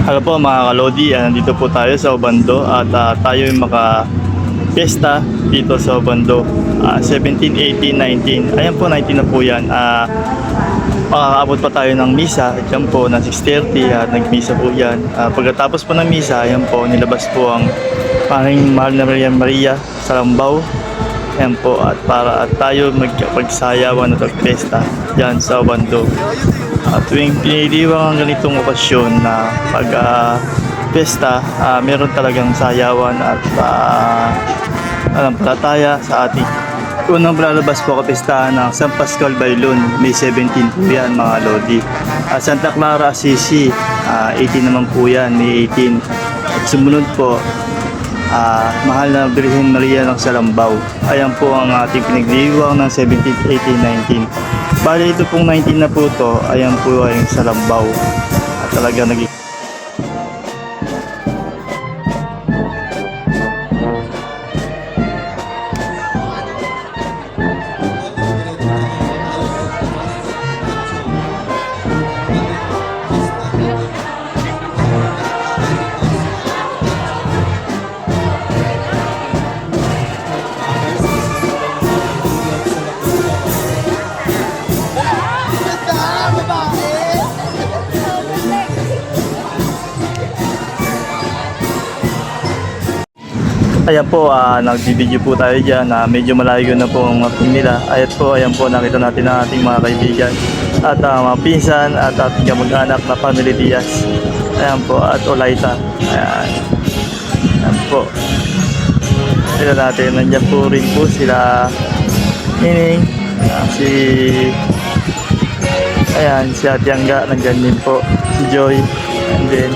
Hello po mga kalodi, nandito po tayo sa Obando at tayo yung maka-fiesta dito sa Obando. 17, 18, 19. Ayan po, 19 na po yan. Makakaabot pa tayo ng misa. Diyan po na 6:30 at nagmisa po yan. Pagkatapos po ng misa, ayan po, nilabas po ang Maring Mahal na Maria sa Lambaw. Ayan po, at para at tayo magsayawan at magpesta dyan sa Obando. Tuwing piniliwang ang ganitong okasyon na pag pesta, meron talagang sayawan at palataya sa ating unang lalabas po kapistahan ng San Pascual Bailon, May 17 po yan mga lodi. Santa Clara Assisi, 18 naman po yan, May 18. At sumunod po, Mahal na Birhen Maria ng Salambaw. Ayan po ang ating pinagdiwang ng 17, 18, 19. Bali ito pong 19 na po to, ayan po ay Salambaw. At talaga naging ayan po, nag-video po tayo dyan na medyo malayo na po ang mapin nila. Ayan po, nakita natin ang ating mga kaibigan at mga pinsan at ating kamag-anak na family Diaz. Ayan po, at Olaita. Ayan po. Sila natin, nandyan po rin po sila Nining, si Ate Angga, nandyan din po, si Joy, and then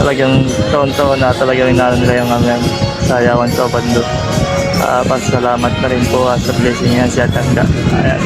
talagang taon-taon na talagang inalo nila yung aming sayawan sa Obando. Pasalamat na rin po sa blessing yan si Ate Angga. Ayan.